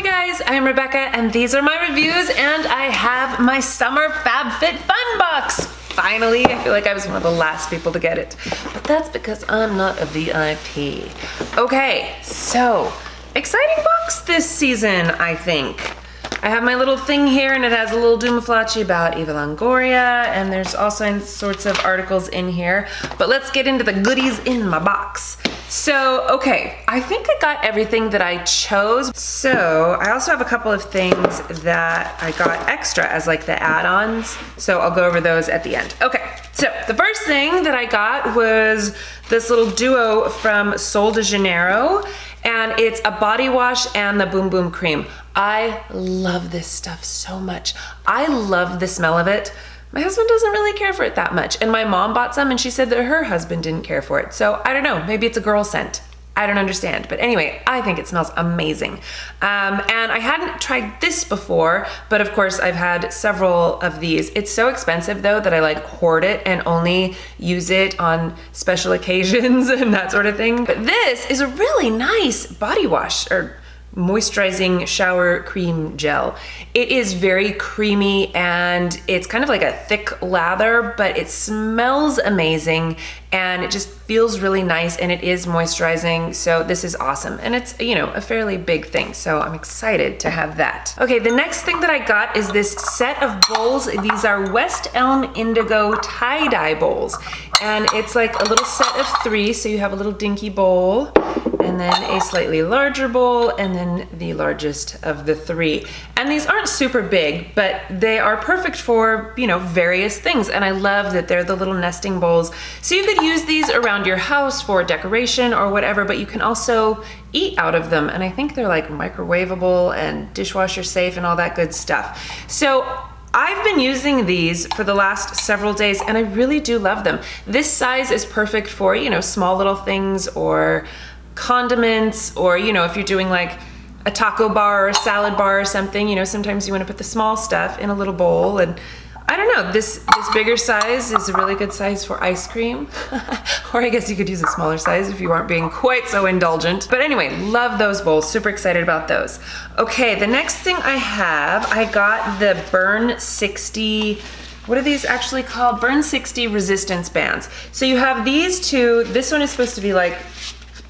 guys, I'm Rebecca and these are my reviews and I have my summer FabFitFun box. Finally, I feel like I was one of the last people to get it, but that's because I'm not a VIP. Okay, so exciting box this season, I think. I have my little thing here and it has a little Doomaflachi about Eva Longoria and there's all sorts of articles in here, but let's get into the goodies in my box. So, okay, I think I got everything that I chose. So I also have a couple of things that I got extra as like the add-ons. So I'll go over those at the end. Okay, so the first thing that I got was this little duo from Sol de Janeiro, and it's a body wash and the Boom Boom cream. I love this stuff so much. I love the smell of it. My husband doesn't really care for it that much, and my mom bought some and she said that her husband didn't care for it. So I don't know, maybe it's a girl scent. I don't understand, but anyway, I think it smells amazing. And I hadn't tried this before, but of course I've had several of these. It's so expensive though that I like hoard it and only use it on special occasions and that sort of thing. But this is a really nice body wash, or moisturizing shower cream gel. It is very creamy and it's kind of like a thick lather, but it smells amazing and it just feels really nice and it is moisturizing. So this is awesome. And it's, you know, a fairly big thing. So I'm excited to have that. Okay, the next thing that I got is this set of bowls. These are West Elm Indigo tie-dye bowls. And it's like a little set of 3. So you have a little dinky bowl and then a slightly larger bowl and then the largest of the 3. And these aren't super big, but they are perfect for, you know, various things. And I love that they're the little nesting bowls. So you could use these around your house for decoration or whatever, but you can also eat out of them. And I think they're like microwavable and dishwasher safe and all that good stuff. So I've been using these for the last several days and I really do love them. This size is perfect for, you know, small little things or condiments, or, you know, if you're doing like a taco bar or a salad bar or something, you know, sometimes you want to put the small stuff in a little bowl. And I don't know, this bigger size is a really good size for ice cream. Or I guess you could use a smaller size if you aren't being quite so indulgent. But anyway, love those bowls, super excited about those. Okay, the next thing I have, I got the Burn 60, what are these actually called? Burn 60 resistance bands. So you have these two. This one is supposed to be like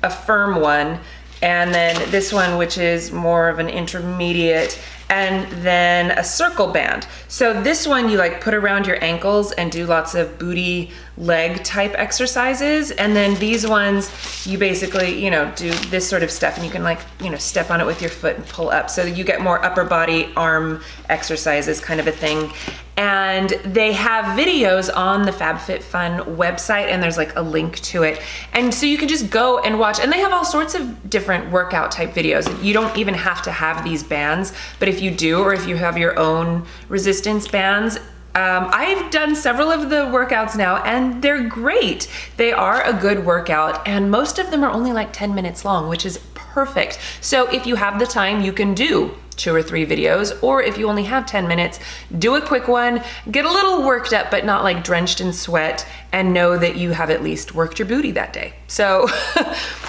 a firm one, and then this one, which is more of an intermediate, and then a circle band. So this one you like put around your ankles and do lots of booty leg type exercises, and then these ones you basically, you know, do this sort of stuff and you can like, you know, step on it with your foot and pull up, so that you get more upper body arm exercises kind of a thing. And they have videos on the FabFitFun website and there's like a link to it. And so you can just go and watch, and they have all sorts of different workout type videos. You don't even have to have these bands, but if you do, or if you have your own resistance bands, I've done several of the workouts now and they're great. They are a good workout and most of them are only like 10 minutes long, which is perfect. So if you have the time, you can do 2 or 3 videos, or if you only have 10 minutes, do a quick one, get a little worked up, but not like drenched in sweat, and know that you have at least worked your booty that day. So,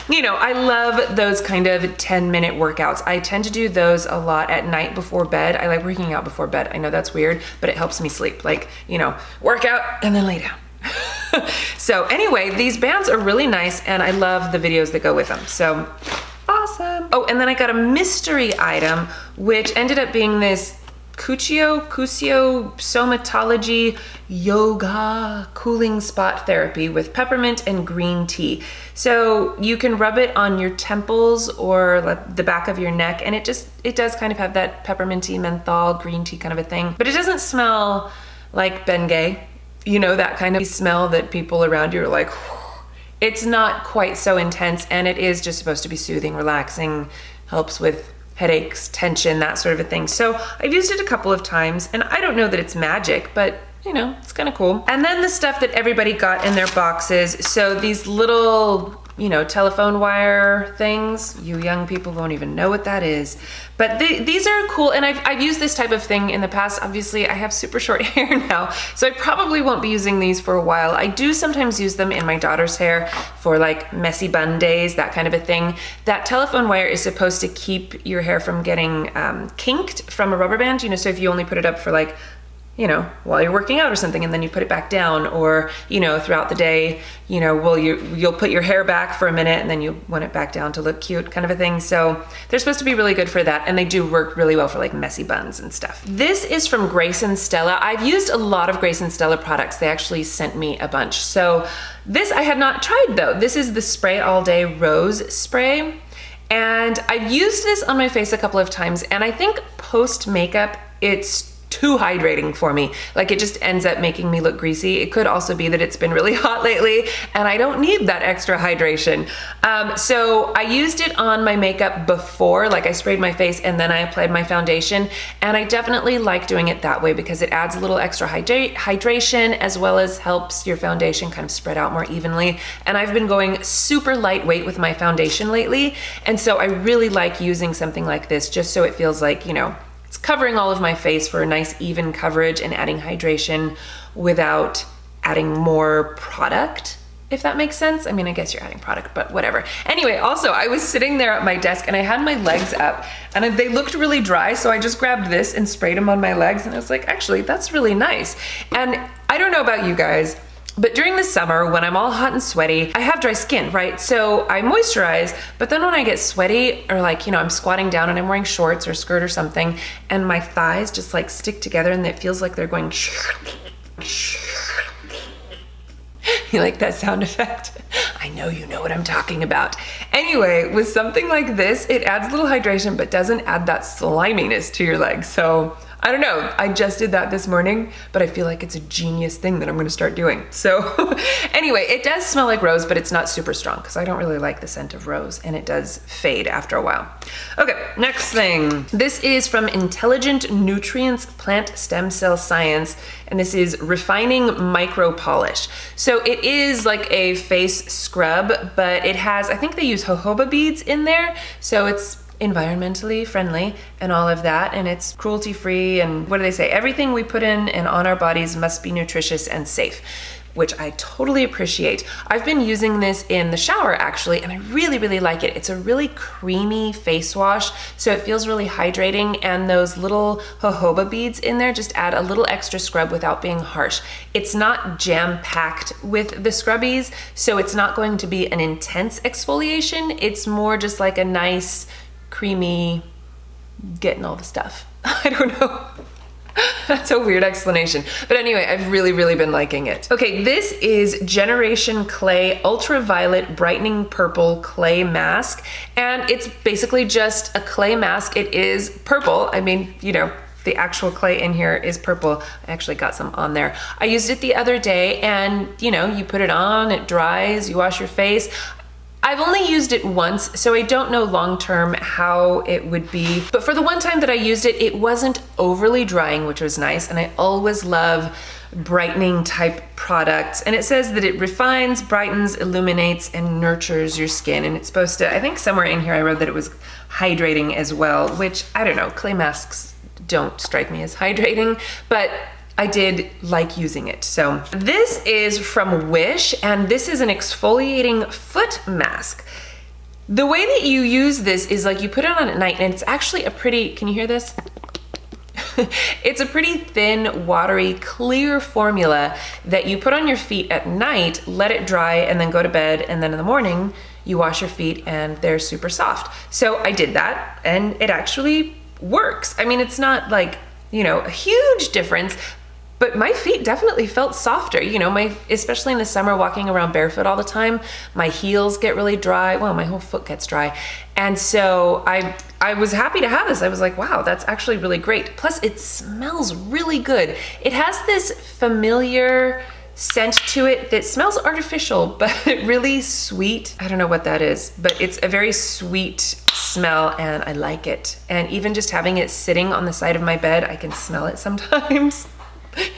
you know, I love those kind of 10-minute workouts. I tend to do those a lot at night before bed. I like working out before bed. I know that's weird, but it helps me sleep. Like, you know, work out and then lay down. So anyway, these bands are really nice and I love the videos that go with them. So awesome. Oh, and then I got a mystery item, which ended up being this Cuccio Somatology Yoga Cooling Spot Therapy with peppermint and green tea. So you can rub it on your temples or like the back of your neck, and it does kind of have that pepperminty menthol green tea kind of a thing, but it doesn't smell like Bengay, you know, that kind of smell that people around you are like, whew. It's not quite so intense, and it is just supposed to be soothing, relaxing, helps with headaches, tension, that sort of a thing. So I've used it a couple of times, and I don't know that it's magic, but you know, it's kind of cool. And then the stuff that everybody got in their boxes. So these little you know, telephone wire things. You young people won't even know what that is. But these are cool, and I've used this type of thing in the past. Obviously, I have super short hair now, so I probably won't be using these for a while. I do sometimes use them in my daughter's hair for like messy bun days, that kind of a thing. That telephone wire is supposed to keep your hair from getting kinked from a rubber band, you know, so if you only put it up for like, you know, while you're working out or something, and then you put it back down, or, you know, throughout the day, you know, well, you'll put your hair back for a minute and then you want it back down to look cute, kind of a thing. So they're supposed to be really good for that, and they do work really well for like messy buns and stuff. This is from Grace and Stella. I've used a lot of Grace and Stella products. They actually sent me a bunch. So this I had not tried though. This is the Spray All Day Rose Spray. And I've used this on my face a couple of times, and I think post makeup, it's too hydrating for me. Like, it just ends up making me look greasy. It could also be that it's been really hot lately and I don't need that extra hydration. So I used it on my makeup before, like I sprayed my face and then I applied my foundation, and I definitely like doing it that way because it adds a little extra hydration as well as helps your foundation kind of spread out more evenly. And I've been going super lightweight with my foundation lately, and so I really like using something like this just so it feels like, you know, it's covering all of my face for a nice even coverage and adding hydration without adding more product, if that makes sense. I mean, I guess you're adding product, but whatever. Anyway, also, I was sitting there at my desk and I had my legs up and they looked really dry, so I just grabbed this and sprayed them on my legs, and I was like, actually, that's really nice. And I don't know about you guys, but during the summer, when I'm all hot and sweaty, I have dry skin, right? So I moisturize, but then when I get sweaty, or like, you know, I'm squatting down and I'm wearing shorts or skirt or something, and my thighs just like stick together and it feels like they're going You like that sound effect? I know you know what I'm talking about. Anyway, with something like this, it adds a little hydration, but doesn't add that sliminess to your legs. So I don't know, I just did that this morning, but I feel like it's a genius thing that I'm gonna start doing. So anyway, it does smell like rose, but it's not super strong because I don't really like the scent of rose, and it does fade after a while. Okay, next thing. This is from Intelligent Nutrients Plant Stem Cell Science, and this is Refining Micro Polish. So it is like a face scrub, but it has, I think they use jojoba beads in there, so it's environmentally friendly and all of that, and it's cruelty free, and what do they say? Everything we put in and on our bodies must be nutritious and safe, which I totally appreciate. I've been using this in the shower actually, and I really, really like it. It's a really creamy face wash, so it feels really hydrating, and those little jojoba beads in there just add a little extra scrub without being harsh. It's not jam-packed with the scrubbies, so it's not going to be an intense exfoliation. It's more just like a nice, creamy, getting all the stuff. I don't know. That's a weird explanation. But anyway, I've really, really been liking it. Okay, this is Generation Clay Ultraviolet Brightening Purple Clay Mask. And it's basically just a clay mask. It is purple. I mean, you know, the actual clay in here is purple. I actually got some on there. I used it the other day, and you know, you put it on, it dries, you wash your face. I've only used it once, so I don't know long-term how it would be. But for the one time that I used it, it wasn't overly drying, which was nice. And I always love brightening type products. And it says that it refines, brightens, illuminates, and nurtures your skin. And it's supposed to, I think somewhere in here I read that it was hydrating as well, which I don't know, clay masks don't strike me as hydrating, but I did like using it. So this is from Whish, and this is an exfoliating foot mask. The way that you use this is like you put it on at night, and it's actually a pretty, can you hear this? It's a pretty thin, watery, clear formula that you put on your feet at night, let it dry, and then go to bed, and then in the morning you wash your feet and they're super soft. So I did that, and it actually works. I mean, it's not like, you know, a huge difference, but my feet definitely felt softer. You know, especially in the summer, walking around barefoot all the time, my heels get really dry. Well, my whole foot gets dry. And so I was happy to have this. I was like, wow, that's actually really great. Plus it smells really good. It has this familiar scent to it that smells artificial, but really sweet. I don't know what that is, but it's a very sweet smell, and I like it. And even just having it sitting on the side of my bed, I can smell it sometimes.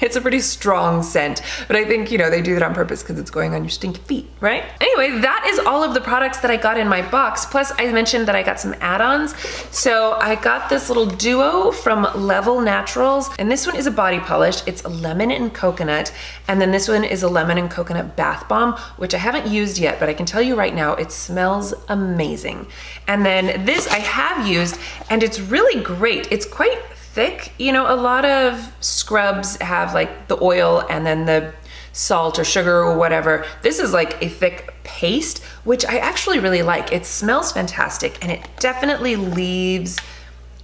It's a pretty strong scent, but I think, you know, they do that on purpose because it's going on your stinky feet, right? Anyway, that is all of the products that I got in my box. Plus, I mentioned that I got some add-ons. So I got this little duo from Level Naturals, and this one is a body polish. It's a lemon and coconut, and then this one is a lemon and coconut bath bomb, which I haven't used yet, but I can tell you right now, it smells amazing. And then this I have used, and it's really great. It's quite thick. You know, a lot of scrubs have like the oil and then the salt or sugar or whatever. This is like a thick paste, which I actually really like. It smells fantastic, and it definitely leaves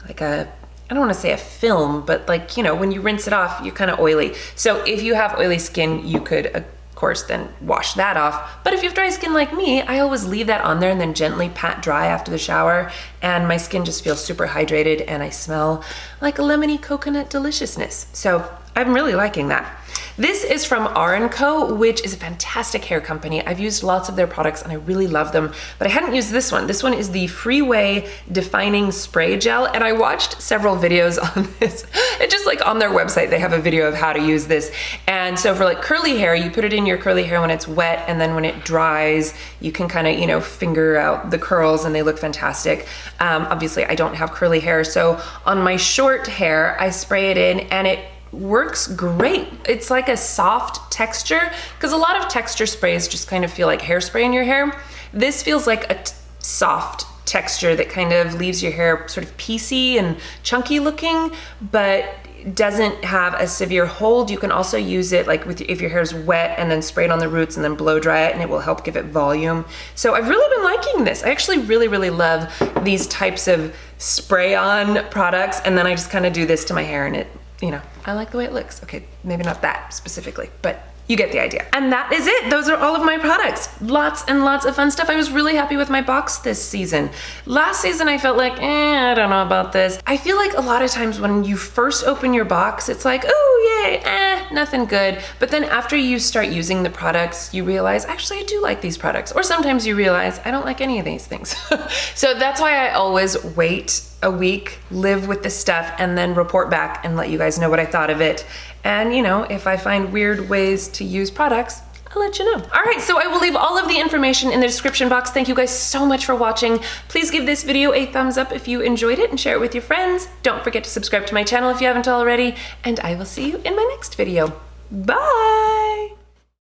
like a, I don't want to say a film, but like, you know, when you rinse it off, you're kind of oily. So if you have oily skin, you could of course then wash that off. But if you have dry skin like me, I always leave that on there and then gently pat dry after the shower, and my skin just feels super hydrated and I smell like a lemony coconut deliciousness. So I'm really liking that. This is from R&Co, which is a fantastic hair company. I've used lots of their products and I really love them, but I hadn't used this one. This one is the Freeway Defining Spray Gel, and I watched several videos on this. It's just like on their website, they have a video of how to use this. And so for like curly hair, you put it in your curly hair when it's wet, and then when it dries, you can kind of, you know, finger out the curls and they look fantastic. Obviously I don't have curly hair, so on my short hair, I spray it in and it works great. It's like a soft texture, because a lot of texture sprays just kind of feel like hairspray in your hair. This feels like a soft texture that kind of leaves your hair sort of piecey and chunky looking, but doesn't have a severe hold. You can also use it like with, if your hair's wet, and then spray it on the roots and then blow dry it, and it will help give it volume. So I've really been liking this. I actually really love these types of spray on products, and then I just kind of do this to my hair and it, you know, I like the way it looks. Okay, maybe not that specifically, but you get the idea. And that is it. Those are all of my products. Lots and lots of fun stuff. I was really happy with my box this season. Last season I felt like, I don't know about this. I feel like a lot of times when you first open your box, it's like, oh yay, nothing good. But then after you start using the products, you realize, actually I do like these products. Or sometimes you realize, I don't like any of these things. So that's why I always wait a week, live with the stuff, and then report back and let you guys know what I thought of it. And you know, if I find weird ways to use products, I'll let you know. All right, so I will leave all of the information in the description box. Thank you guys so much for watching. Please give this video a thumbs up if you enjoyed it and share it with your friends. Don't forget to subscribe to my channel if you haven't already, and I will see you in my next video. Bye!